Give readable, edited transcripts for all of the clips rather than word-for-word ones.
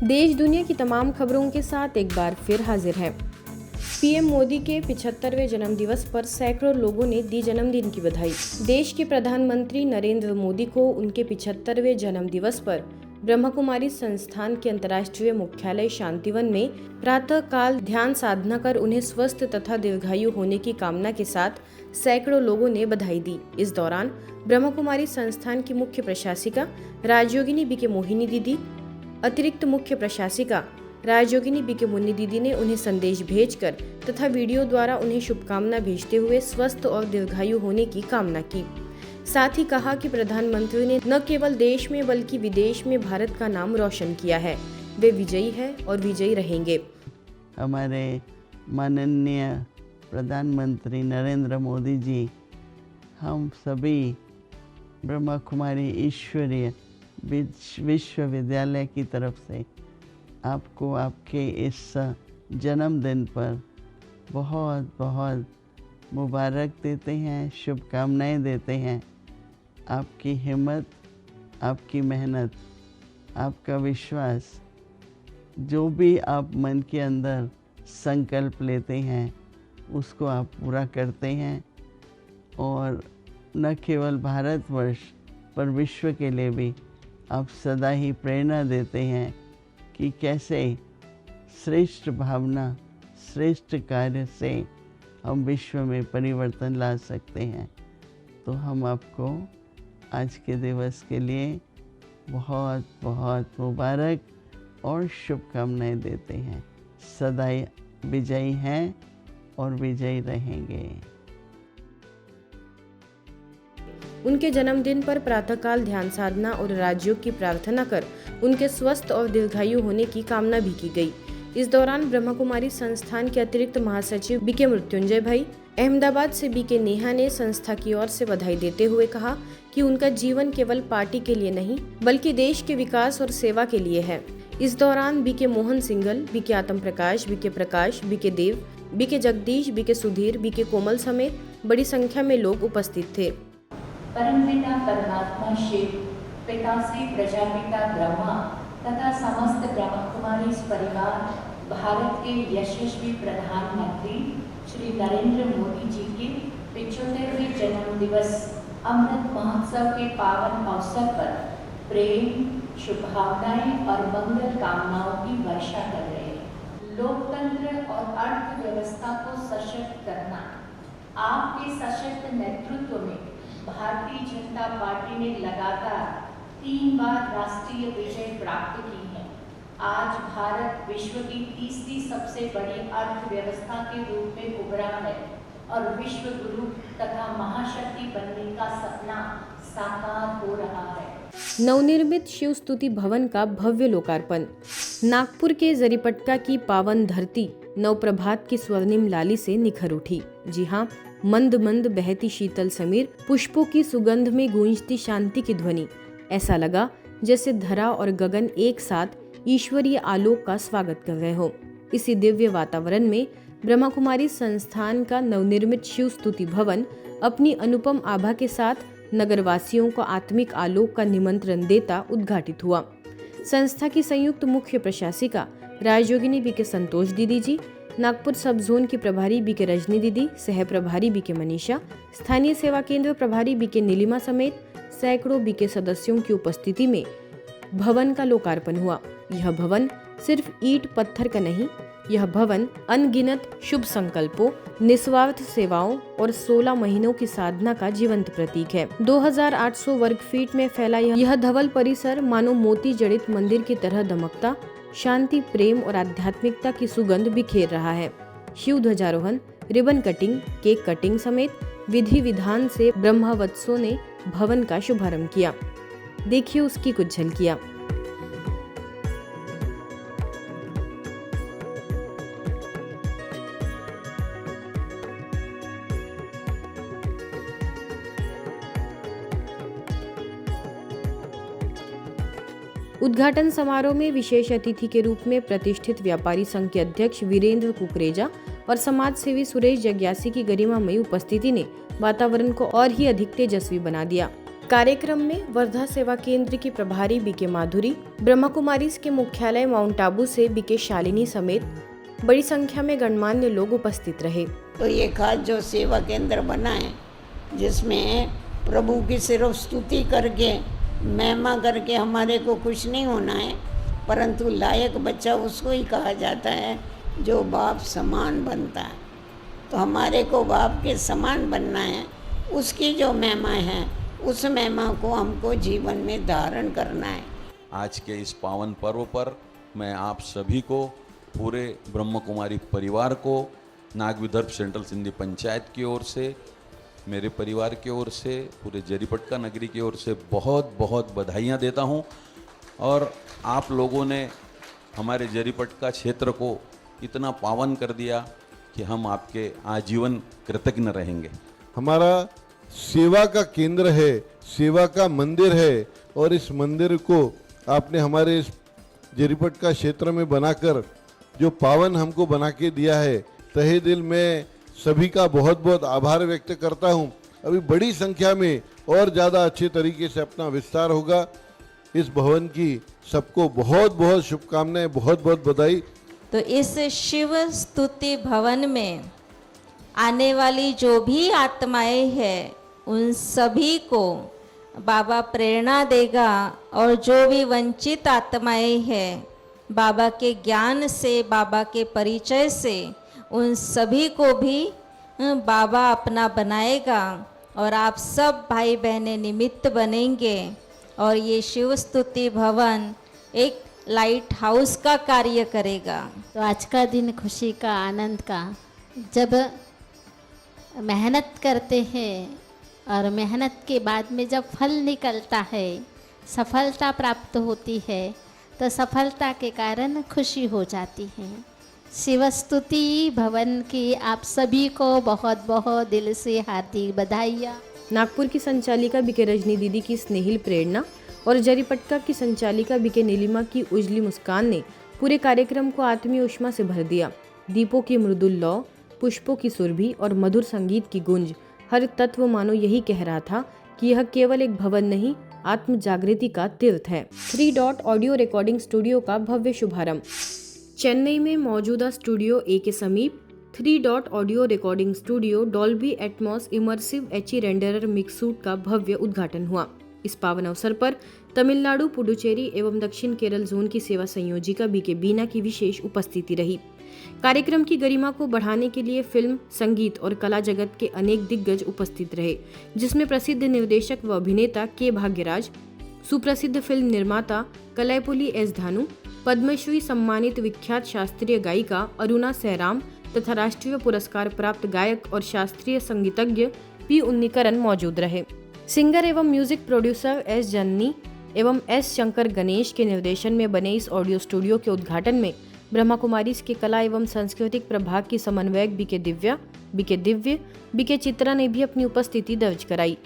देश दुनिया की तमाम खबरों के साथ एक बार फिर हाजिर है। पीएम मोदी के 75वें जन्मदिवस पर सैकड़ों लोगों ने दी जन्मदिन की बधाई। देश के प्रधानमंत्री नरेंद्र मोदी को उनके 75वें जन्मदिवस पर ब्रह्मकुमारी संस्थान के अंतर्राष्ट्रीय मुख्यालय शांतिवन में प्रातः काल ध्यान साधना कर उन्हें स्वस्थ तथा दीर्घायु होने की कामना के साथ सैकड़ों लोगों ने बधाई दी। इस दौरान ब्रह्मकुमारी संस्थान की मुख्य प्रशासिका राजयोगिनी बीके मोहिनी दीदी, अतिरिक्त मुख्य प्रशासिका राजयोगिनी बीके मुन्नी दीदी ने उन्हें संदेश भेजकर तथा वीडियो द्वारा उन्हें शुभकामना भेजते हुए स्वस्थ और दीर्घायु होने की कामना की। साथ ही कहा कि प्रधानमंत्री ने न केवल देश में बल्कि विदेश में भारत का नाम रोशन किया है। वे विजयी है और विजयी रहेंगे। हमारे माननीय प्रधानमंत्री नरेंद्र मोदी जी हम सभी ब्रह्मा कुमारी ईश्वरीय विश्वविद्यालय की तरफ से आपको आपके इस जन्मदिन पर बहुत बहुत मुबारक देते हैं, शुभकामनाएं देते हैं। आपकी हिम्मत, आपकी मेहनत, आपका विश्वास, जो भी आप मन के अंदर संकल्प लेते हैं उसको आप पूरा करते हैं और न केवल भारतवर्ष पर विश्व के लिए भी आप सदा ही प्रेरणा देते हैं कि कैसे श्रेष्ठ भावना, श्रेष्ठ कार्य से हम विश्व में परिवर्तन ला सकते हैं। तो हम आपको आज के दिवस के लिए बहुत बहुत मुबारक और शुभकामनाएं देते हैं। सदा विजयी हैं और विजयी रहेंगे। उनके जन्मदिन पर प्रातःकाल ध्यान साधना और राजयोग की प्रार्थना कर उनके स्वस्थ और दीर्घायु होने की कामना भी की गई। इस दौरान ब्रह्मकुमारी संस्थान के अतिरिक्त महासचिव बीके मृत्युंजय भाई, अहमदाबाद से बीके नेहा ने संस्था की ओर से बधाई देते हुए कहा कि उनका जीवन केवल पार्टी के लिए नहीं बल्कि देश के विकास और सेवा के लिए है। इस दौरान BK Mohan Singhal, BK Atma Prakash, BK Dev, BK Jagdish, BK Sudhir, BK Komal समेत बड़ी संख्या में लोग उपस्थित थे। परमपिता परमात्मा शिव, पिता से प्रजापिता ब्रह्मा तथा समस्त ब्रह्मकुमारी परिवार, भारत के यशस्वी प्रधानमंत्री श्री नरेंद्र मोदी जी के 75वें जन्म दिवस अमृत महोत्सव के पावन अवसर पर प्रेम, शुभकामनाएं और मंगल कामनाओं की वर्षा कर रहे हैं। लोकतंत्र और अर्थव्यवस्था को सशक्त करना, आपके सशक्त नेतृत्व में भारतीय जनता पार्टी ने लगातार 3 बार राष्ट्रीय विजय प्राप्त की है। आज भारत विश्व की तीसरी सबसे बड़ी अर्थव्यवस्था के रूप में उभरा है और विश्व गुरु तथा महाशक्ति बनने का सपना साकार हो रहा है। नवनिर्मित शिव स्तुति भवन का भव्य लोकार्पण। नागपुर के जरीपटका की पावन धरती नवप्रभात की स्वर्णिम लाली से निखर उठी। जी हाँ, मंद मंद बहती शीतल समीर, पुष्पों की सुगंध में गूंजती शांति की ध्वनि। ऐसा लगा जैसे धरा और गगन एक साथ ईश्वरीय आलोक का स्वागत कर रहे हो। इसी दिव्य वातावरण में ब्रह्मकुमारी संस्थान का नवनिर्मित शिव स्तुति भवन अपनी अनुपम आभा के साथ नगरवासियों को आत्मिक आलोक का निमंत्रण देता उद्घाटित हुआ। संस्था की संयुक्त मुख्य प्रशासिका राजयोगिनी बीके संतोष दीदी जी, नागपुर सब जोन की प्रभारी बीके रजनी दीदी, सह प्रभारी बीके मनीषा, स्थानीय सेवा केंद्र प्रभारी बीके नीलिमा समेत सैकड़ों बीके सदस्यों की उपस्थिति में भवन का लोकार्पण हुआ। यह भवन सिर्फ ईंट पत्थर का नहीं, यह भवन अनगिनत शुभ संकल्पों, निस्वार्थ सेवाओं और 16 महीनों की साधना का जीवंत प्रतीक है। 2800 वर्ग फीट में फैला यह धवल परिसर मानो मोती जड़ित मंदिर की तरह दमकता, शांति, प्रेम और आध्यात्मिकता की सुगंध बिखेर रहा है। शिव ध्वजारोहण, रिबन कटिंग, केक कटिंग समेत विधि विधान से ब्रह्मवत्सों ने भवन का शुभारंभ किया। देखिए उसकी कुछ झलकियां। उद्घाटन समारोह में विशेष अतिथि के रूप में प्रतिष्ठित व्यापारी संघ के अध्यक्ष वीरेंद्र कुकरेजा और समाज सेवी सुरेश जग्यासी की गरिमामयी उपस्थिति ने वातावरण को और ही अधिक तेजस्वी बना दिया। कार्यक्रम में वर्धा सेवा केंद्र की प्रभारी बीके माधुरी, ब्रह्मा कुमारीज के मुख्यालय माउंट आबू से बीके शालिनी समेत बड़ी संख्या में गणमान्य लोग उपस्थित रहे। तो ये खास जो सेवा केंद्र बना है, जिसमें प्रभु की सिर्फ स्तुति करके महिमा करके हमारे को कुछ नहीं होना है, परंतु लायक बच्चा उसको ही कहा जाता है जो बाप समान बनता है। तो हमारे को बाप के समान बनना है, उसकी जो महिमा है उस महिमा को हमको जीवन में धारण करना है। आज के इस पावन पर्व पर मैं आप सभी को, पूरे ब्रह्म कुमारी परिवार को, नाग विदर्भ सेंट्रल सिंधी पंचायत की ओर से, मेरे परिवार की ओर से, पूरे जरीपटका नगरी की ओर से बहुत बहुत बधाइयाँ देता हूँ। और आप लोगों ने हमारे जरीपटका क्षेत्र को इतना पावन कर दिया कि हम आपके आजीवन कृतज्ञ रहेंगे। हमारा सेवा का केंद्र है, सेवा का मंदिर है, और इस मंदिर को आपने हमारे इस जरीपटका क्षेत्र में बनाकर जो पावन हमको बना के दिया है, तहे दिल में सभी का बहुत बहुत आभार व्यक्त करता हूँ। अभी बड़ी संख्या में और ज़्यादा अच्छे तरीके से अपना विस्तार होगा। इस भवन की सबको बहुत बहुत शुभकामनाएं, बहुत बहुत बधाई। तो इस शिव स्तुति भवन में आने वाली जो भी आत्माएं हैं, उन सभी को बाबा प्रेरणा देगा, और जो भी वंचित आत्माएं हैं, बाबा के ज्ञान से, बाबा के परिचय से, उन सभी को भी बाबा अपना बनाएगा, और आप सब भाई बहनें निमित्त बनेंगे, और ये शिव स्तुति भवन एक लाइट हाउस का कार्य करेगा। तो आज का दिन खुशी का, आनंद का, जब मेहनत करते हैं और मेहनत के बाद में जब फल निकलता है, सफलता प्राप्त होती है, तो सफलता के कारण खुशी हो जाती है। शिव स्तुति भवन की आप सभी को बहुत बहुत दिल से हार्दिक बधाइयाँ। नागपुर की संचालिका बीके रजनी दीदी की स्नेहिल प्रेरणा और जरीपटका की संचालिका बीके नीलिमा की उजली मुस्कान ने पूरे कार्यक्रम को आत्मीय ऊष्मा से भर दिया। दीपों की मृदुल लौ, पुष्पों की सुरभि और मधुर संगीत की गूंज, हर तत्व मानो यही कह रहा था कि यह केवल एक भवन नहीं, आत्म जागृति का तीर्थ है। 3 डॉट ऑडियो रिकॉर्डिंग स्टूडियो का भव्य शुभारंभ। चेन्नई में मौजूदा स्टूडियो ए के समीप 3 dot audio recording studio Dolby Atmos immersive HE renderer mix suite का भव्य उद्घाटन हुआ। इस पावन अवसर पर तमिलनाडु, पुडुचेरी एवं दक्षिण केरल जोन की सेवा संयोजिका बीके बीना की विशेष उपस्थिति रही। कार्यक्रम की गरिमा को बढ़ाने के लिए फिल्म, संगीत और कला जगत के अनेक दिग्गज उपस्थित रहे, जिसमें प्रसिद्ध निर्देशक व अभिनेता के भाग्यराज, सुप्रसिद्ध फिल्म निर्माता कलैपुली एस धानु, पद्मश्री सम्मानित विख्यात शास्त्रीय गायिका अरुणा सहराम तथा राष्ट्रीय पुरस्कार प्राप्त गायक और शास्त्रीय संगीतज्ञ पी उन्नीकरण मौजूद रहे। सिंगर एवं म्यूजिक प्रोड्यूसर एस जननी एवं एस शंकर गणेश के निर्देशन में बने इस ऑडियो स्टूडियो के उद्घाटन में ब्रह्मा कुमारीज के कला एवं सांस्कृतिक प्रभाग की समन्वयक BK Divya, BK Divya, BK Chitra ने भी अपनी उपस्थिति दर्ज कराई।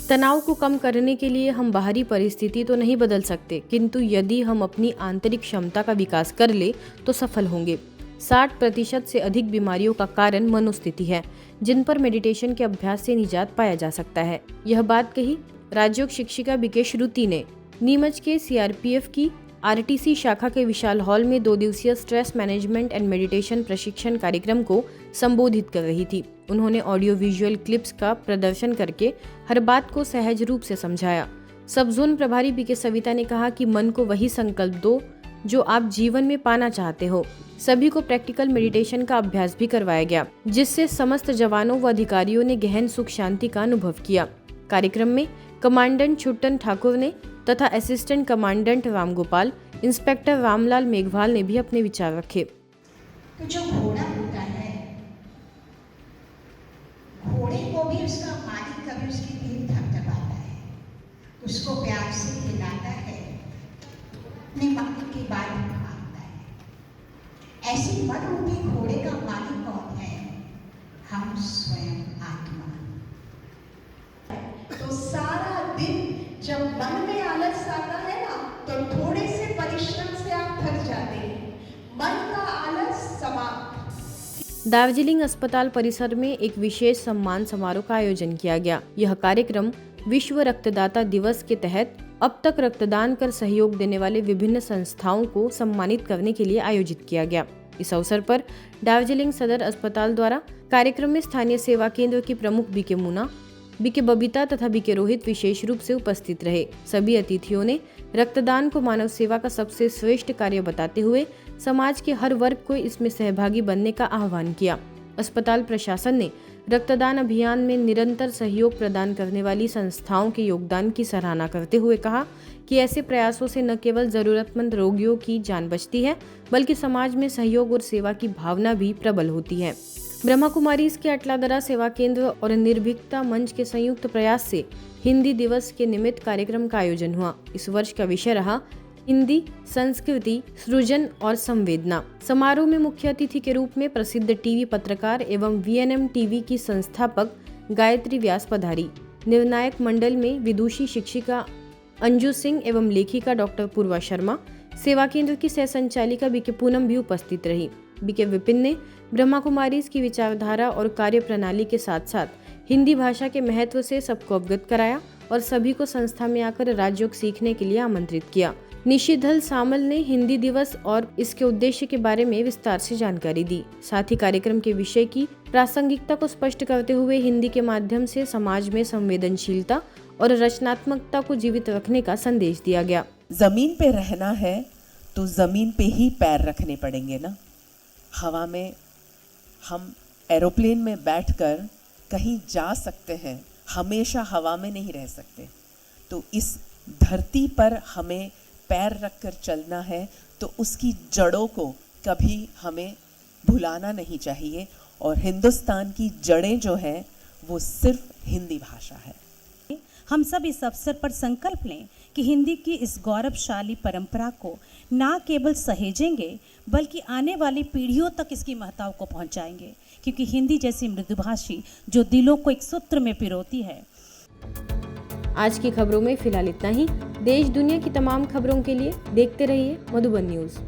तनाव को कम करने के लिए हम बाहरी परिस्थिति तो नहीं बदल सकते, किंतु यदि हम अपनी आंतरिक क्षमता का विकास कर ले तो सफल होंगे। 60% से अधिक बीमारियों का कारण मनोस्थिति है, जिन पर मेडिटेशन के अभ्यास से निजात पाया जा सकता है। यह बात कही राजयोग शिक्षिका बीके श्रुति ने नीमच के सीआरपीएफ की आरटीसी शाखा के विशाल हॉल में 2 दिवसीय स्ट्रेस मैनेजमेंट एंड मेडिटेशन प्रशिक्षण कार्यक्रम को संबोधित कर रही थी। उन्होंने ऑडियो विजुअल क्लिप्स का प्रदर्शन करके हर बात को सहज रूप से समझाया। सब जोन प्रभारी बीके सविता ने कहा कि मन को वही संकल्प दो जो आप जीवन में पाना चाहते हो। सभी को प्रैक्टिकल मेडिटेशन का अभ्यास भी करवाया गया, जिससे समस्त जवानों व अधिकारियों ने गहन सुख शांति का अनुभव किया। कार्यक्रम में कमांडेंट छुट्टन ठाकुर ने तथा assistant commandant Ramgopal, inspector Ramlal Meghwal ने भी अपने विचार रखे। तो जो घोड़ा होता है, घोड़े को भी उसका मालिक कभी उसकी पीठ थपथपाता है, उसको प्यार से हिलाता है, अपने मालिक की बात मानता है। ऐसी मन रूपी घोड़े का मालिक कौन है? हम स्वयं आत्मा। तो सारा दिन जब मन में आलस आता है ना, तो थोड़े से परिश्रम से आप थक जाते हैं, मन का आलस समाप्त। दार्जिलिंग अस्पताल परिसर में एक विशेष सम्मान समारोह का आयोजन किया गया। यह कार्यक्रम विश्व रक्तदाता दिवस के तहत अब तक रक्तदान कर सहयोग देने वाले विभिन्न संस्थाओं को सम्मानित करने के लिए आयोजित किया गया। इस अवसर पर दार्जिलिंग सदर अस्पताल द्वारा कार्यक्रम में स्थानीय सेवा केंद्र की प्रमुख बीके मुना, बीके बबीता तथा बीके रोहित विशेष रूप से उपस्थित रहे। सभी अतिथियों ने रक्तदान को मानव सेवा का सबसे श्रेष्ठ कार्य बताते हुए समाज के हर वर्ग को इसमें सहभागी बनने का आह्वान किया। अस्पताल प्रशासन ने रक्तदान अभियान में निरंतर सहयोग प्रदान करने वाली संस्थाओं के योगदान की सराहना करते हुए कहा कि ऐसे प्रयासों से न केवल जरूरतमंद रोगियों की जान बचती है, बल्कि समाज में सहयोग और सेवा की भावना भी प्रबल होती है। ब्रह्मा कुमारीज के अटलादरा सेवा केंद्र और निर्भीकता मंच के संयुक्त प्रयास से हिंदी दिवस के निमित्त कार्यक्रम का आयोजन हुआ। इस वर्ष का विषय रहा हिंदी, संस्कृति, सृजन और संवेदना। समारोह में मुख्य अतिथि के रूप में प्रसिद्ध टीवी पत्रकार एवं VNM टीवी की संस्थापक गायत्री व्यास पधारी। निर्णायक मंडल में विदुषी शिक्षिका अंजू सिंह एवं लेखिका डॉक्टर पूर्वा शर्मा, सेवा केंद्र की सह संचालिका बीके पूनम भी उपस्थित रही। बीके विपिन ने ब्रह्मा कुमारीज की विचारधारा और कार्य प्रणाली के साथ साथ हिंदी भाषा के महत्व से सबको अवगत कराया और सभी को संस्था में आकर राजयोग सीखने के लिए आमंत्रित किया। निशिधल सामल ने हिंदी दिवस और इसके उद्देश्य के बारे में विस्तार से जानकारी दी। साथ ही कार्यक्रम के विषय की प्रासंगिकता को स्पष्ट करते हुए हिंदी के माध्यम से समाज में संवेदनशीलता और रचनात्मकता को जीवित रखने का संदेश दिया गया। जमीन पे रहना है तो जमीन पे ही पैर रखने पड़ेंगे ना। हवा में हम एरोप्लेन में बैठकर कहीं जा सकते हैं, हमेशा हवा में नहीं रह सकते। तो इस धरती पर हमें पैर रखकर चलना है, तो उसकी जड़ों को कभी हमें भुलाना नहीं चाहिए। और हिंदुस्तान की जड़ें जो हैं वो सिर्फ हिंदी भाषा है। हम सब इस अवसर पर संकल्प लें कि हिंदी की इस गौरवशाली परंपरा को ना केवल सहेजेंगे बल्कि आने वाली पीढ़ियों तक इसकी महत्ता को पहुंचाएंगे, क्योंकि हिंदी जैसी मृदुभाषी जो दिलों को एक सूत्र में पिरोती है। आज की खबरों में फिलहाल इतना ही। देश दुनिया की तमाम खबरों के लिए देखते रहिए मधुबन न्यूज़।